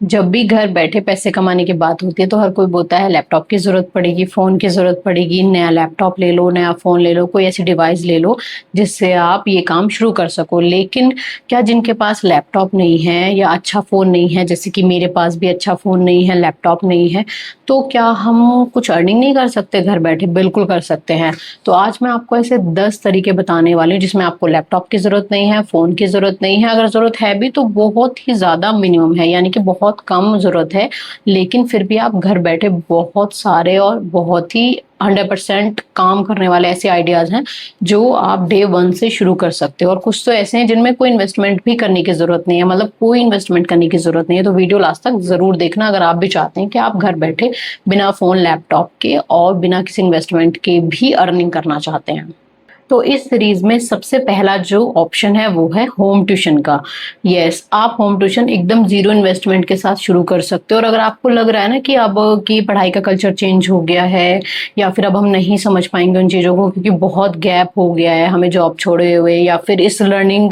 जब भी घर बैठे पैसे कमाने की बात होती है तो हर कोई बोलता है लैपटॉप की जरूरत पड़ेगी, फोन की जरूरत पड़ेगी, नया लैपटॉप ले लो, नया फोन ले लो, कोई ऐसी डिवाइस ले लो जिससे आप ये काम शुरू कर सको। लेकिन क्या जिनके पास लैपटॉप नहीं है या अच्छा फोन नहीं है, जैसे कि मेरे पास भी अच्छा फोन नहीं है, लैपटॉप नहीं है, तो क्या हम कुछ अर्निंग नहीं कर सकते घर बैठे? बिल्कुल कर सकते हैं। तो आज मैं आपको ऐसे 10 तरीके बताने वाली हूँ जिसमें आपको लैपटॉप की जरूरत नहीं है, फोन की जरूरत नहीं है, अगर जरूरत है भी तो बहुत ही ज्यादा मिनिमम है, यानी कि बहुत कम जरूरत है। लेकिन फिर भी आप घर बैठे बहुत सारे और बहुत ही 100% काम करने वाले ऐसे आइडियाज हैं जो आप डे वन से शुरू कर सकते हो। और कुछ तो ऐसे हैं जिनमें कोई इन्वेस्टमेंट भी करने की जरूरत नहीं है, मतलब कोई इन्वेस्टमेंट करने की जरूरत नहीं है। तो वीडियो लास्ट तक जरूर देखना अगर आप भी चाहते हैं कि आप घर बैठे बिना फोन लैपटॉप के और बिना किसी इन्वेस्टमेंट के भी अर्निंग करना चाहते हैं। तो इस सीरीज में सबसे पहला जो ऑप्शन है वो है होम ट्यूशन का। यस, आप होम ट्यूशन एकदम जीरो इन्वेस्टमेंट के साथ शुरू कर सकते हो। और अगर आपको लग रहा है ना कि अब की पढ़ाई का कल्चर चेंज हो गया है या फिर अब हम नहीं समझ पाएंगे उन चीज़ों को क्योंकि बहुत गैप हो गया है हमें जॉब छोड़े हुए, या फिर इस लर्निंग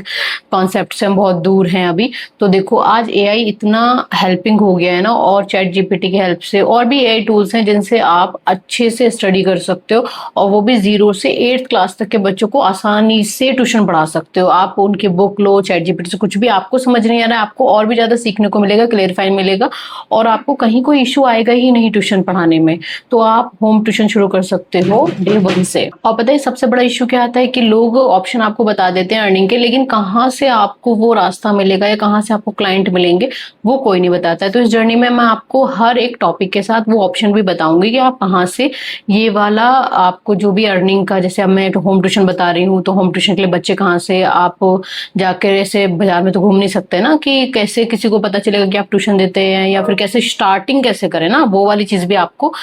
कॉन्सेप्ट से हम बहुत दूर हैं अभी, तो देखो आज एआई इतना हेल्पिंग हो गया है ना, और चैट जीपीटी की हेल्प से और भी एआई टूल्स हैं जिनसे आप अच्छे से स्टडी कर सकते हो। और वो भी 0 से 8th क्लास तक के बच्चों को आसानी से ट्यूशन पढ़ा सकते हो। आप उनकी बुक लो, चैट जीपीटी से कुछ भी आपको समझ नहीं आ रहा है, आपको और भी ज्यादा सीखने को मिलेगा, क्लेरिफाई मिलेगा, और आपको कहीं कोई इशू आएगा ही नहीं ट्यूशन पढ़ाने में। तो आप होम ट्यूशन शुरू कर सकते हो डे वन से। और पता है सबसे बड़ा इशू क्या आता है कि लोग ऑप्शन आपको बता देते हैं अर्निंग के, लेकिन कहाँ से आपको वो रास्ता मिलेगा या कहाँ से आपको क्लाइंट मिलेंगे वो कोई नहीं बताता है। तो इस जर्नी में मैं आपको हर एक टॉपिक के साथ वो ऑप्शन भी बताऊंगी कि आप कहाँ से ये वाला आपको जो भी अर्निंग का, जैसे अब मैं होम ट्यूशन बता रही हूँ तो होम ट्यूशन के लिए बच्चे कहाँ से, आप जाकर ऐसे बाजार में तो घूम नहीं सकते ना कि कैसे किसी को पता चलेगा कि आप ट्यूशन देते हैं, या फिर कैसे स्टार्टिंग कैसे करें ना, वो वाली चीज भी आपको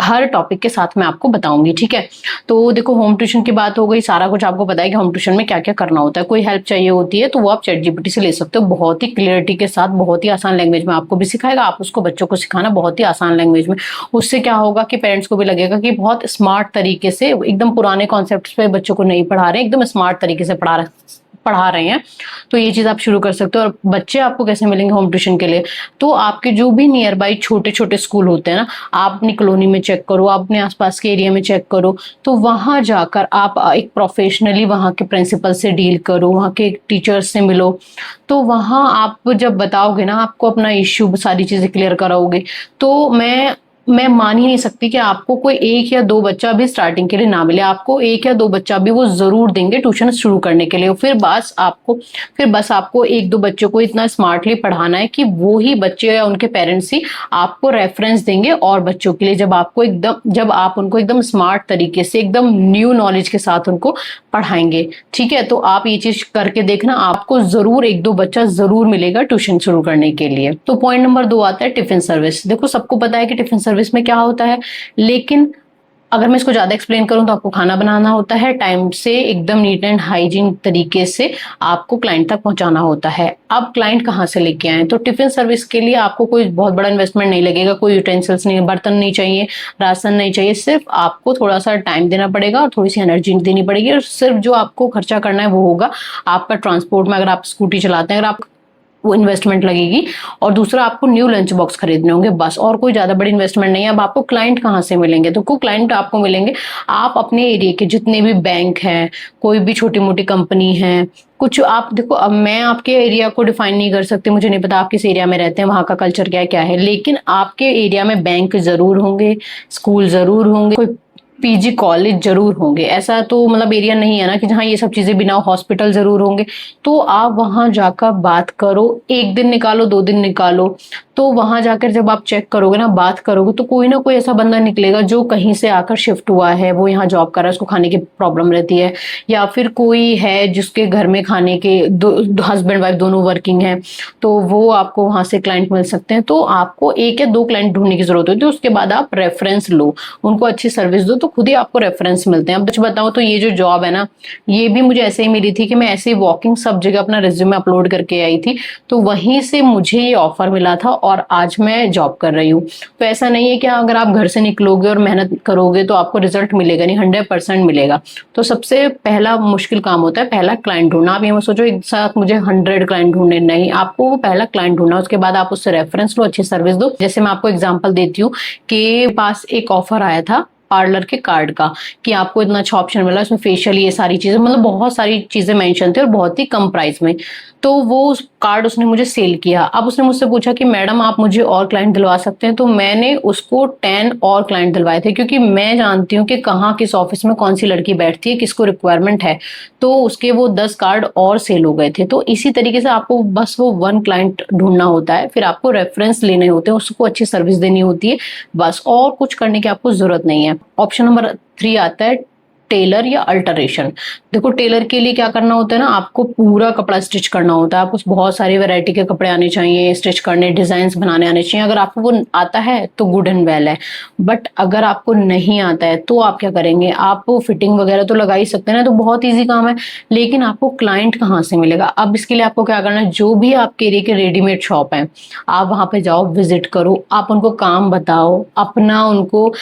हर टॉपिक के साथ मैं आपको बताऊंगी। ठीक है, तो देखो होम ट्यूशन की बात हो गई, सारा कुछ आपको पता है कि होम ट्यूशन में क्या क्या करना होता है। कोई हेल्प चाहिए होती है तो वो आप चैट जीपीटी से ले सकते हो, बहुत ही क्लियरिटी के साथ, बहुत ही आसान लैंग्वेज में आपको भी सिखाएगा। आप उसको बच्चों को सिखाना बहुत ही आसान लैंग्वेज में। उससे क्या होगा कि पेरेंट्स को भी लगेगा कि बहुत स्मार्ट तरीके से, एकदम पुराने कॉन्सेप्ट पे बच्चों को नहीं पढ़ा रहे, एकदम स्मार्ट तरीके से पढ़ा रहे हैं। तो ये चीज आप शुरू कर सकते हो। और बच्चे आपको कैसे मिलेंगे होम ट्यूशन के लिए? तो आपके जो भी नियर बाई छोटे छोटे स्कूल होते हैं ना, आप अपनी कॉलोनी में चेक करो, आप अपने आसपास के एरिया में चेक करो, तो वहां जाकर आप एक प्रोफेशनली वहां के प्रिंसिपल से डील करो, वहां के टीचर्स से मिलो। तो वहां आप जब बताओगे ना, आपको अपना इश्यू सारी चीजें क्लियर कराओगे, तो मैं मान ही नहीं सकती कि आपको कोई एक या दो बच्चा भी स्टार्टिंग के लिए ना मिले। आपको एक या दो बच्चा भी वो जरूर देंगे ट्यूशन शुरू करने के लिए। फिर बस आपको एक दो बच्चों को इतना स्मार्टली पढ़ाना है कि वो ही बच्चे या उनके पेरेंट्स ही आपको रेफरेंस देंगे और बच्चों के लिए, जब आप उनको एकदम स्मार्ट तरीके से, एकदम न्यू नॉलेज के साथ उनको पढ़ाएंगे। ठीक है, तो आप ये चीज करके देखना, आपको जरूर एक दो बच्चा जरूर मिलेगा ट्यूशन शुरू करने के लिए। तो पॉइंट नंबर 2 आता है टिफिन सर्विस। देखो सबको पता है कि टिफिन सर्विस में क्या होता है, लेकिन अगर मैं इसको ज्यादा एक्सप्लेन करूं तो आपको खाना बनाना होता है, टाइम से एकदम नीट एंड हाइजीन तरीके से आपको क्लाइंट तक पहुंचाना होता है। अब क्लाइंट कहाँ से लेके आए? तो टिफिन सर्विस के लिए आपको कोई बहुत बड़ा इन्वेस्टमेंट नहीं लगेगा, कोई यूटेंसिल्स नहीं, बर्तन नहीं चाहिए, राशन नहीं चाहिए, सिर्फ आपको थोड़ा सा टाइम देना पड़ेगा और थोड़ी सी एनर्जी देनी पड़ेगी, और सिर्फ जो आपको खर्चा करना है वो होगा आपका ट्रांसपोर्ट में, अगर आप स्कूटी चलाते हैं, अगर आप वो इन्वेस्टमेंट लगेगी। और दूसरा, आपको न्यू लंच बॉक्स खरीदने होंगे, बस, और कोई ज्यादा बड़ी इन्वेस्टमेंट नहीं है। अब आपको क्लाइंट कहाँ से मिलेंगे? तो को क्लाइंट आपको मिलेंगे, आप अपने एरिया के जितने भी बैंक हैं, कोई भी छोटी मोटी कंपनी है, कुछ आप देखो, अब मैं आपके एरिया को डिफाइन नहीं कर सकती, मुझे नहीं पता आप किस एरिया में रहते हैं, वहां का कल्चर क्या है, लेकिन आपके एरिया में बैंक जरूर होंगे, स्कूल जरूर होंगे, कोई पीजी कॉलेज जरूर होंगे। ऐसा तो मतलब एरिया नहीं है ना कि जहाँ ये सब चीजें बिना, हॉस्पिटल जरूर होंगे। तो आप वहां जाकर बात करो, एक दिन निकालो, 2 दिन निकालो, तो वहां जाकर जब आप चेक करोगे ना, बात करोगे, तो कोई ना कोई ऐसा बंदा निकलेगा जो कहीं से आकर शिफ्ट हुआ है, वो यहाँ जॉब कर रहा है, उसको खाने की प्रॉब्लम रहती है, या फिर कोई है जिसके घर में खाने के हस्बैंड वाइफ दोनों वर्किंग है, तो वो आपको वहां से क्लाइंट मिल सकते हैं। तो आपको एक या दो क्लाइंट ढूंढने की जरूरत होती है, उसके बाद आप रेफरेंस लो, उनको अच्छी सर्विस दो, तो तो खुद ही आपको रेफरेंस मिलते हैं। अब कुछ बताऊं तो ये जो जॉब है ना, ये भी मुझे ऐसे ही मिली थी कि मैं ऐसे ही वॉकिंग सब जगह अपना रिज्यूमे अपलोड करके आई थी, तो वहीं से मुझे ये ऑफर मिला था और आज मैं जॉब कर रही हूँ। तो ऐसा नहीं है कि अगर आप घर से निकलोगे और मेहनत करोगे तो आपको रिजल्ट मिलेगा नहीं, 100% मिलेगा। तो सबसे पहला मुश्किल काम होता है पहला क्लाइंट ढूंढना। आप ये मत सोचो एक साथ मुझे 100 क्लाइंट ढूंढने, नहीं, आपको वो पहला क्लाइंट ढूंढना, उसके बाद आप उससे रेफरेंस लो, अच्छी सर्विस दो। जैसे मैं आपको एग्जांपल देती हूँ कि पास एक ऑफर आया था पार्लर के कार्ड का कि आपको इतना अच्छा ऑप्शन मिला, उसमें फेशियल ये सारी चीजें, मतलब बहुत सारी चीजें मेंशन थी और बहुत ही कम प्राइस में। तो वो उस कार्ड उसने मुझे सेल किया। अब उसने मुझसे पूछा कि मैडम आप मुझे और क्लाइंट दिलवा सकते हैं, तो मैंने उसको 10 और क्लाइंट दिलवाए थे, क्योंकि मैं जानती हूँ कि कहाँ किस ऑफिस में कौन सी लड़की बैठती है, किसको रिक्वायरमेंट है। तो उसके वो 10 कार्ड और सेल हो गए थे। तो इसी तरीके से आपको बस वो 1 क्लाइंट ढूंढना होता है, फिर आपको रेफरेंस लेने होते हैं, उसको अच्छी सर्विस देनी होती है, बस और कुछ करने की आपको जरूरत नहीं है। ऑप्शन नंबर 3 आता है टेलर या अल्टरेशन। देखो टेलर के लिए क्या करना होता है ना, आपको पूरा कपड़ा स्टिच करना होता है। आपको बहुत सारी वैरायटी के कपड़े आने चाहिए, स्टिच करने, डिजाइन बनाने आने चाहिए। अगर आपको वो आता है तो गुड एंड वेल है, बट अगर आपको नहीं आता है तो आप क्या करेंगे, आप फिटिंग वगैरह तो लगा ही सकते हैं ना, तो बहुत ईजी काम है। लेकिन आपको क्लाइंट कहाँ से मिलेगा? अब इसके लिए आपको क्या करना है, जो भी आपके एरिया के रेडीमेड शॉप है आप वहां पे जाओ, विजिट करो, आप उनको काम बताओ, अपना उनको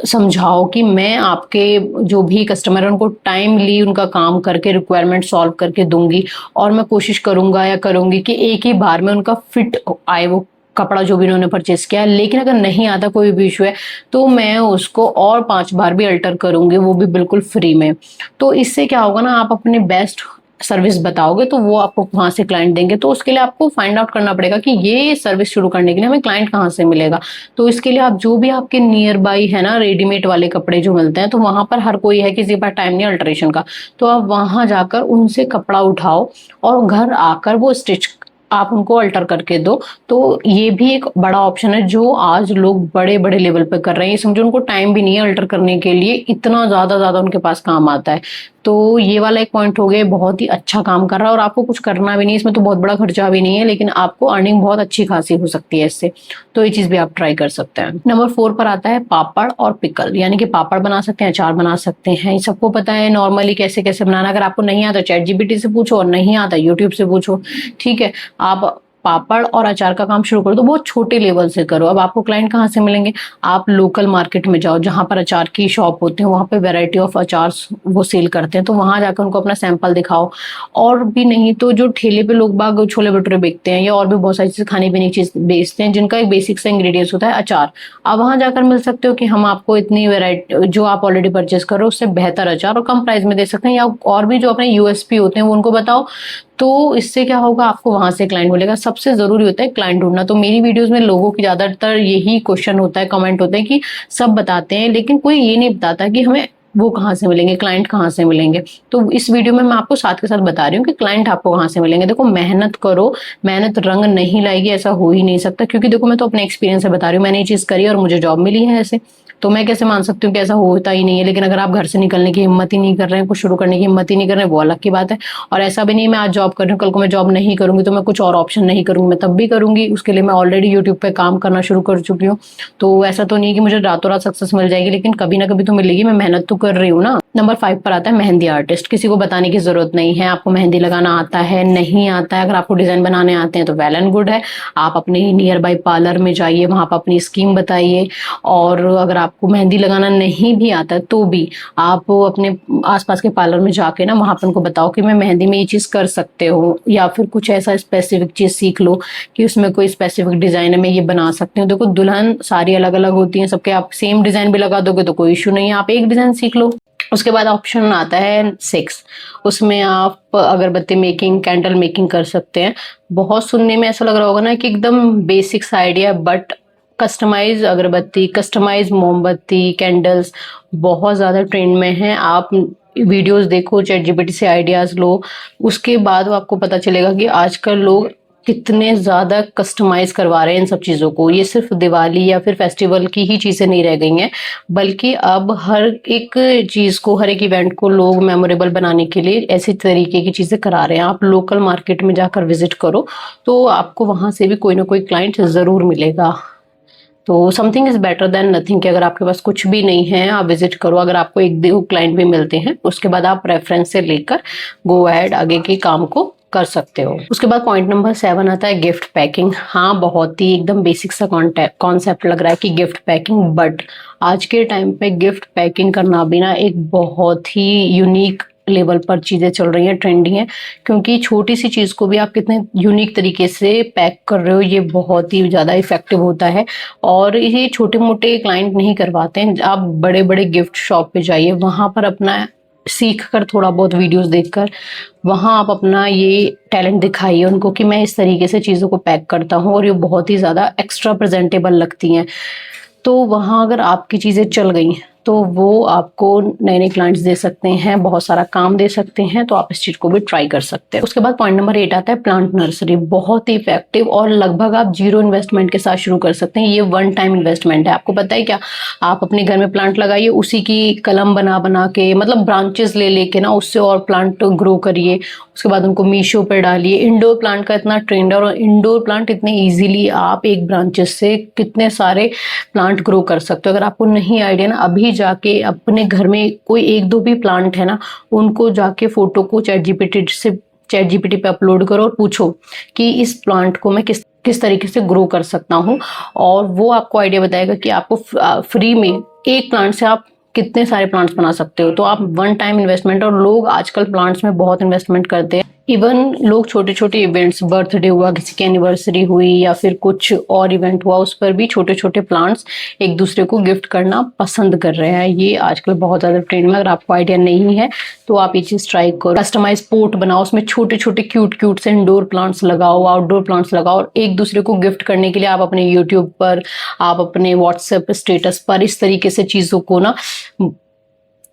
समझाओ कि मैं आपके जो भी कस्टमर है उनको टाइमली उनका काम करके रिक्वायरमेंट सॉल्व करके दूंगी, और मैं कोशिश करूंगा या करूंगी कि एक ही बार में उनका फिट आए वो कपड़ा जो भी उन्होंने परचेस किया। लेकिन अगर नहीं आता, कोई भी इशू है, तो मैं उसको और 5 बार भी अल्टर करूंगी, वो भी बिल्कुल फ्री में। तो इससे क्या होगा ना, आप अपने बेस्ट सर्विस बताओगे तो वो आपको वहां से क्लाइंट देंगे। तो उसके लिए आपको फाइंड आउट करना पड़ेगा कि ये सर्विस शुरू करने के लिए हमें क्लाइंट कहाँ से मिलेगा। तो इसके लिए आप जो भी आपके नियर बाई है ना, रेडीमेड वाले कपड़े जो मिलते हैं, तो वहां पर हर कोई है, किसी के पास टाइम नहीं अल्टरेशन का, तो आप वहां जाकर उनसे कपड़ा उठाओ और घर आकर वो स्टिच आप उनको अल्टर करके दो। तो ये भी एक बड़ा ऑप्शन है जो आज लोग बड़े बड़े लेवल पे कर रहे हैं। ये समझो उनको टाइम भी नहीं है अल्टर करने के लिए, इतना ज्यादा उनके पास काम आता है। तो ये वाला एक पॉइंट हो गया, बहुत ही अच्छा काम कर रहा है और आपको कुछ करना भी नहीं, इसमें तो बहुत बड़ा खर्चा भी नहीं है, लेकिन आपको अर्निंग बहुत अच्छी खासी हो सकती है इससे। तो ये चीज भी आप ट्राई कर सकते हैं। नंबर 4 पर आता है पापड़ और पिकल, यानी कि पापड़ बना सकते हैं, अचार बना सकते हैं। ये सबको पता है नॉर्मली कैसे कैसे बनाना। अगर आपको नहीं आता चैट जीपीटी से पूछो, और नहीं आता यूट्यूब से पूछो, ठीक है। आप पापड़ और अचार का काम शुरू करो तो बहुत छोटे लेवल से करो। अब आपको क्लाइंट कहाँ से मिलेंगे? आप लोकल मार्केट में जाओ, जहां पर अचार की शॉप होते हैं, वहां पे वैरायटी ऑफ अचार वो सेल करते हैं, तो वहां जाकर उनको अपना सैंपल दिखाओ। और भी नहीं तो जो ठेले पे लोग बाग छोले भटूरे बेचते हैं या और भी बहुत सारी चीज खाने पीने की चीज बेचते हैं, जिनका एक बेसिक सा इंग्रेडिएंट्स होता है अचार, आप वहां जाकर मिल सकते हो कि हम आपको इतनी वेरायटी जो आप ऑलरेडी परचेस करो उससे बेहतर अचार और कम प्राइस में दे सकते हैं। या और भी जो अपने यूएसपी होते हैं वो उनको बताओ। तो इससे क्या होगा, आपको वहां से क्लाइंट मिलेगा। सबसे जरूरी होता है क्लाइंट ढूंढना। तो मेरी वीडियोस में लोगों की ज्यादातर यही क्वेश्चन होता है, कमेंट होते हैं कि सब बताते हैं लेकिन कोई ये नहीं बताता कि हमें वो कहाँ से मिलेंगे, क्लाइंट कहाँ से मिलेंगे। तो इस वीडियो में मैं आपको साथ के साथ बता रही हूँ कि क्लाइंट आपको कहाँ से मिलेंगे। देखो मेहनत करो, मेहनत रंग नहीं लाएगी, ऐसा हो ही नहीं सकता। क्योंकि देखो मैं तो अपने एक्सपीरियंस से बता रही हूँ, मैंने ये चीज करी और मुझे जॉब मिली है ऐसे। तो मैं कैसे मान सकती हूँ कि ऐसा होता ही नहीं है। लेकिन अगर आप घर से निकलने की हिम्मत ही नहीं कर रहे हैं, कुछ शुरू करने की हिम्मत ही नहीं कर रहे हैं, वो अलग की बात है। और ऐसा भी नहीं मैं आज जॉब कर रही हूँ, कल को मैं जॉब नहीं करूंगी तो मैं कुछ और ऑप्शन नहीं करूंगी, मैं तब भी करूंगी। उसके लिए मैं ऑलरेडी यूट्यूब पे काम करना शुरू कर चुकी हूँ। तो ऐसा तो नहीं कि मुझे रातों रात सक्सेस मिल जाएगी, लेकिन कभी ना कभी तो मिलेगी, मैं मेहनत तो कर रही हूँ ना। नंबर 5 पर आता है मेहंदी आर्टिस्ट। किसी को बताने की जरूरत नहीं है, आपको मेहंदी लगाना आता है नहीं आता है, अगर आपको डिजाइन बनाने आते हैं तो वेल एंड गुड है। आप अपने नियर बाई पार्लर में जाइए, वहां पर अपनी स्कीम बताइए। और अगर आपको मेहंदी लगाना नहीं भी आता है तो भी आप अपने आसपास के पार्लर में जाके ना वहां पर उनको बताओ कि मैं मेहंदी में ये चीज कर सकते हो, या फिर कुछ ऐसा स्पेसिफिक चीज सीख लो कि उसमें कोई स्पेसिफिक डिजाइन है, मैं ये बना सकती हूँ। देखो दुल्हन सारी अलग अलग होती है सबके, आप सेम डिजाइन भी लगा दोगे तो कोई इशू नहीं है, आप एक डिजाइन सीख लो। उसके बाद ऑप्शन आता है 6, उसमें आप अगरबत्ती मेकिंग, कैंडल मेकिंग कर सकते हैं। बहुत सुनने में ऐसा लग रहा होगा ना कि एकदम बेसिक सा आइडिया, बट कस्टमाइज अगरबत्ती, कस्टमाइज मोमबत्ती, कैंडल्स बहुत ज्यादा ट्रेंड में है। आप वीडियोस देखो, चैट जीपीटी से आइडियाज लो, उसके बाद वो आपको पता चलेगा कि आजकल लोग कितने ज्यादा कस्टमाइज करवा रहे हैं इन सब चीजों को। ये सिर्फ दिवाली या फिर फेस्टिवल की ही चीजें नहीं रह गई हैं, बल्कि अब हर एक चीज को, हर एक इवेंट को लोग मेमोरेबल बनाने के लिए ऐसी तरीके की चीजें करा रहे हैं। आप लोकल मार्केट में जाकर विजिट करो तो आपको वहां से भी कोई ना कोई क्लाइंट जरूर मिलेगा। तो something is better than nothing, कि अगर आपके पास कुछ भी नहीं है आप विजिट करो, अगर आपको एक दो क्लाइंट भी मिलते हैं उसके बाद आप रेफरेंस से लेकर गो अहेड आगे के काम को कर सकते हो। उसके बाद पॉइंट नंबर 7 आता है गिफ्ट पैकिंग। हाँ, बहुत ही एकदम बेसिक सा कॉन्सेप्ट लग रहा है कि गिफ्ट पैकिंग, बट आज के टाइम पे गिफ्ट पैकिंग करना भी ना एक बहुत ही यूनिक लेवल पर चीजें चल रही हैं, ट्रेंडी हैं, क्योंकि छोटी सी चीज को भी आप कितने यूनिक तरीके से पैक कर रहे हो ये बहुत ही ज्यादा इफेक्टिव होता है। और ये छोटे मोटे क्लाइंट नहीं करवाते हैं, आप बड़े बड़े गिफ्ट शॉप पे जाइए, वहां पर अपना सीख कर थोड़ा बहुत वीडियोस देखकर वहां आप अपना ये टैलेंट दिखाइए उनको कि मैं इस तरीके से चीजों को पैक करता हूँ और ये बहुत ही ज्यादा एक्स्ट्रा प्रेजेंटेबल लगती हैं। तो वहां अगर आपकी चीजें चल गई तो वो आपको नए नए क्लाइंट्स दे सकते हैं, बहुत सारा काम दे सकते हैं, तो आप इस चीज को भी ट्राई कर सकते हैं। उसके बाद पॉइंट नंबर 8 आता है प्लांट नर्सरी। बहुत ही इफेक्टिव और लगभग आप 0 इन्वेस्टमेंट के साथ शुरू कर सकते हैं। ये वन टाइम इन्वेस्टमेंट है। आपको पता है क्या, आप अपने घर में प्लांट लगाइए, उसी की कलम बना बना के, मतलब ब्रांचेस ले लेके ना उससे और प्लांट ग्रो करिए। उसके बाद उनको मीशो पर डालिए। इंडोर प्लांट का इतना ट्रेंड है और इंडोर प्लांट इतने इजीली आप एक ब्रांचेस से कितने सारे प्लांट ग्रो कर सकते हो। अगर आपको नहीं आइडिया ना, अभी जाके अपने घर में कोई एक दो भी प्लांट है ना, उनको जाके फोटो को चैट जीपीटी पे अपलोड करो और पूछो कि इस प्लांट को मैं किस तरीके से ग्रो कर सकता हूँ, और वो आपको आइडिया बताएगा कि आपको फ्री में एक प्लांट से आप कितने सारे प्लांट्स बना सकते हो। तो आप वन टाइम इन्वेस्टमेंट, और लोग आजकल प्लांट्स में बहुत इन्वेस्टमेंट करते हैं। इवन लोग छोटे छोटे इवेंट्स, बर्थडे हुआ, किसी की एनिवर्सरी हुई या फिर कुछ और इवेंट हुआ, उस पर भी छोटे छोटे प्लांट्स एक दूसरे को गिफ्ट करना पसंद कर रहे हैं। ये आजकल बहुत ज्यादा ट्रेंड में। अगर आपको आइडिया नहीं है तो आप ये चीज ट्राई करो। कस्टमाइज पोट बनाओ, उसमें छोटे छोटे क्यूट से इंडोर प्लांट्स लगाओ, आउटडोर प्लांट्स लगाओ, और एक दूसरे को गिफ्ट करने के लिए आप अपने यूट्यूब पर, आप अपने व्हाट्सएप स्टेटस पर इस तरीके से चीजों को ना,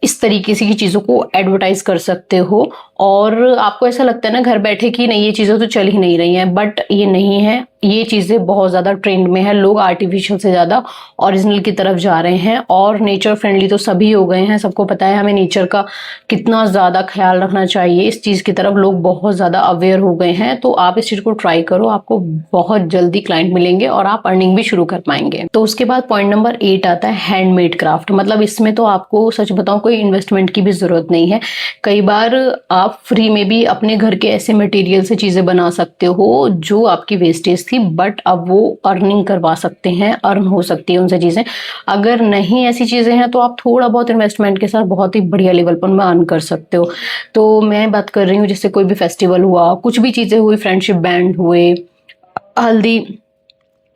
इस तरीके से की चीजों को एडवर्टाइज कर सकते हो। और आपको ऐसा लगता है ना घर बैठे कि नहीं ये चीजें तो चल ही नहीं रही हैं, बट ये नहीं है। ये चीजें बहुत ज्यादा ट्रेंड में है। लोग आर्टिफिशियल से ज्यादा ओरिजिनल की तरफ जा रहे हैं, और नेचर फ्रेंडली तो सभी हो गए हैं। सबको पता है हमें नेचर का कितना ज्यादा ख्याल रखना चाहिए। इस चीज की तरफ लोग बहुत ज्यादा अवेयर हो गए हैं। तो आप इस चीज को ट्राई करो, आपको बहुत जल्दी क्लाइंट मिलेंगे और आप अर्निंग भी शुरू कर पाएंगे। तो उसके बाद पॉइंट नंबर 8 आता है हैंडमेड क्राफ्ट। मतलब इसमें तो आपको सच बताऊं कोई इन्वेस्टमेंट की भी जरूरत नहीं है। कई बार आप फ्री में भी अपने घर के ऐसे मटेरियल से चीजें बना सकते हो जो आपकी वेस्टेज थी, बट अब वो अर्निंग करवा सकते हैं, अर्न हो सकती है उनसे चीजें। अगर नहीं ऐसी चीजें हैं तो आप थोड़ा बहुत इन्वेस्टमेंट के साथ बहुत ही बढ़िया लेवल पर अर्न कर सकते हो। तो मैं बात कर रही हूँ जैसे कोई भी फेस्टिवल हुआ, कुछ भी चीजें हुई, फ्रेंडशिप बैंड हुए, हल्दी,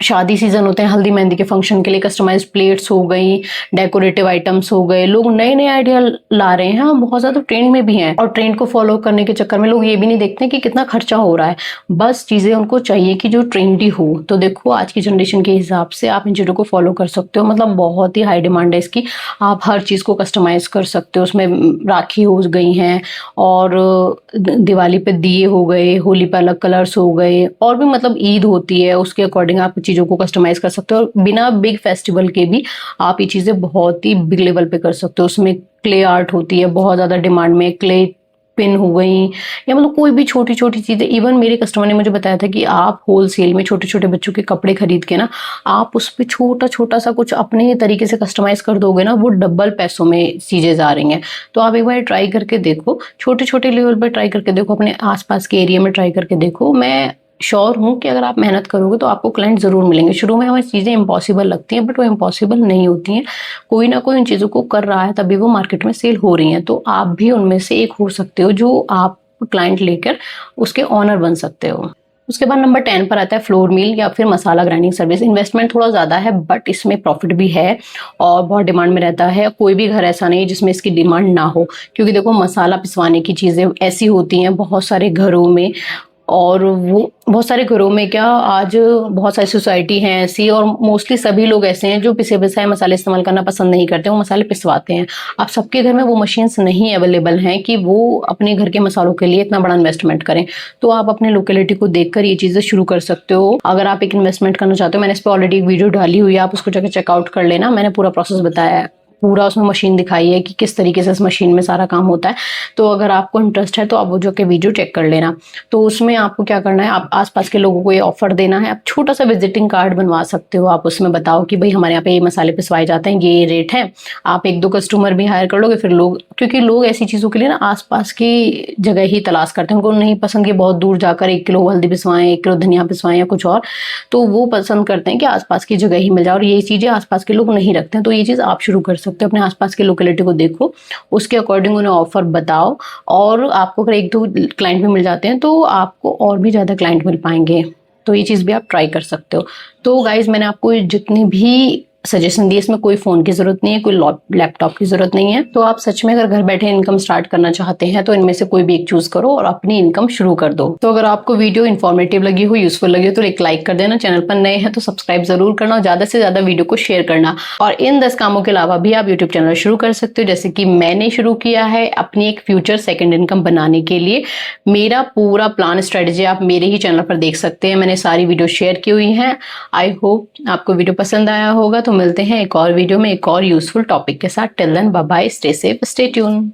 शादी सीजन होते हैं, हल्दी मेहंदी के फंक्शन के लिए कस्टमाइज्ड प्लेट्स हो गई, डेकोरेटिव आइटम्स हो गए। लोग नए नए आइडिया ला रहे हैं, बहुत ज्यादा ट्रेंड में भी हैं, और ट्रेंड को फॉलो करने के चक्कर में लोग ये भी नहीं देखते कि कितना खर्चा हो रहा है। बस चीजें उनको चाहिए कि जो ट्रेंडी हो। तो देखो आज की जनरेशन के हिसाब से आप इन चीजों को फॉलो कर सकते हो। मतलब बहुत ही हाई डिमांड है इसकी। आप हर चीज को कस्टमाइज कर सकते हो। उसमें राखी हो गई हैं, और दिवाली पे दिए हो गए, होली पे अलग कलर्स हो गए, और भी मतलब ईद होती है उसके अकॉर्डिंग आप चीजों को कस्टमाइज कर सकते हो। और बिना बिग फेस्टिवल के भी आप ये चीजें बहुत ही बिग लेवल पे कर सकते हो। उसमें क्ले आर्ट होती है बहुत ज्यादा डिमांड में, क्ले पिन हो गई, या मतलब कोई भी छोटी छोटी चीजें। इवन मेरे कस्टमर ने मुझे बताया था कि आप होलसेल में छोटे छोटे बच्चों के कपड़े खरीद के ना, आप उस पर छोटा छोटा सा कुछ अपने तरीके से कस्टमाइज कर दोगे ना, वो डबल पैसों में चीजें जा रही हैं। तो आप एक बार ट्राई करके देखो, छोटे छोटे लेवल पर ट्राई करके देखो, अपने आसपास के एरिया में ट्राई करके देखो। मैं श्योर हूँ कि अगर आप मेहनत करोगे तो आपको क्लाइंट जरूर मिलेंगे। शुरू में हमें चीजें इम्पॉसिबल लगती हैं, बट वो इम्पॉसिबल नहीं होती हैं। कोई ना कोई इन चीजों को कर रहा है तभी वो मार्केट में सेल हो रही हैं। तो आप भी उनमें से एक हो सकते हो जो आप क्लाइंट लेकर उसके ऑनर बन सकते हो। उसके बाद नंबर 10 पर आता है फ्लोर मिल या फिर मसाला ग्राइंडिंग सर्विस। इन्वेस्टमेंट थोड़ा ज्यादा है, बट इसमें प्रॉफिट भी है और बहुत डिमांड में रहता है। कोई भी घर ऐसा नहीं है जिसमें इसकी डिमांड ना हो, क्योंकि देखो मसाला पिसवाने की चीजें ऐसी होती हैं बहुत सारे घरों में, और वो बहुत सारे घरों में क्या, आज बहुत सारी सोसाइटी हैं ऐसी, और मोस्टली सभी लोग ऐसे हैं जो पिसे पिसाए मसाले इस्तेमाल करना पसंद नहीं करते, वो मसाले पिसवाते हैं। अब सबके घर में वो मशीन्स नहीं अवेलेबल हैं कि वो अपने घर के मसालों के लिए इतना बड़ा इन्वेस्टमेंट करें। तो आप अपने लोकेलिटी को देखकर ये चीजें शुरू कर सकते हो। अगर आप एक इन्वेस्टमेंट करना चाहते हो, मैंने इस पर ऑलरेडी एक वीडियो डाली हुई है, आप उसको जाकर चेकआउट कर लेना, मैंने पूरा प्रोसेस बताया है। पूरा उसमें मशीन दिखाई है कि किस तरीके से इस मशीन में सारा काम होता है। तो अगर आपको इंटरेस्ट है तो आप वो जो के वीडियो चेक कर लेना। तो उसमें आपको क्या करना है, आप आसपास के लोगों को ये ऑफर देना है। आप छोटा सा विजिटिंग कार्ड बनवा सकते हो, आप उसमें बताओ कि भाई हमारे यहाँ पे ये मसाले पिसवाए जाते हैं, ये रेट है। आप 1-2 कस्टमर भी हायर कर लोगे, फिर लोग, क्योंकि लोग ऐसी चीज़ों के लिए ना आसपास की जगह ही तलाश करते हैं। उनको नहीं पसंद कि बहुत दूर जाकर 1 किलो हल्दी पिसवाएं, 1 किलो धनिया पिसवाएं या कुछ और। तो वो पसंद करते हैं कि आसपास की जगह ही मिल जाए, और ये चीज़ें आसपास के लोग नहीं रखते हैं। तो ये चीज़ आप शुरू कर सकते हो, अपने आसपास की लोकेलिटी को देखो, उसके अकॉर्डिंग उन्हें ऑफर बताओ, और आपको अगर 1-2 क्लाइंट भी मिल जाते हैं तो आपको और भी ज़्यादा क्लाइंट मिल पाएंगे। तो ये चीज़ भी आप ट्राई कर सकते हो। तो गाइज मैंने आपको जितनी भी सजेशन दी, इसमें कोई फोन की जरूरत नहीं है, कोई लैपटॉप की जरूरत नहीं है। तो आप सच में अगर घर बैठे इनकम स्टार्ट करना चाहते हैं तो इनमें से कोई भी एक चूज करो और अपनी इनकम शुरू कर दो। तो अगर आपको वीडियो इन्फॉर्मेटिव लगी हो, यूजफुल लगी हो, तो एक लाइक कर देना। चैनल पर नए हैं तो सब्सक्राइब जरूर करना और ज्यादा से ज्यादा वीडियो को शेयर करना। और इन 10 कामों के अलावा भी आप यूट्यूब चैनल शुरू कर सकते हो, जैसे कि मैंने शुरू किया है अपनी एक फ्यूचर सेकेंड इनकम बनाने के लिए। मेरा पूरा प्लान स्ट्रेटेजी आप मेरे ही चैनल पर देख सकते हैं, मैंने सारी वीडियो शेयर की हुई है। आई होप आपको वीडियो पसंद आया होगा। तो मिलते हैं एक और वीडियो में एक और यूजफुल टॉपिक के साथ। Till then bye bye, stay safe, stay tune.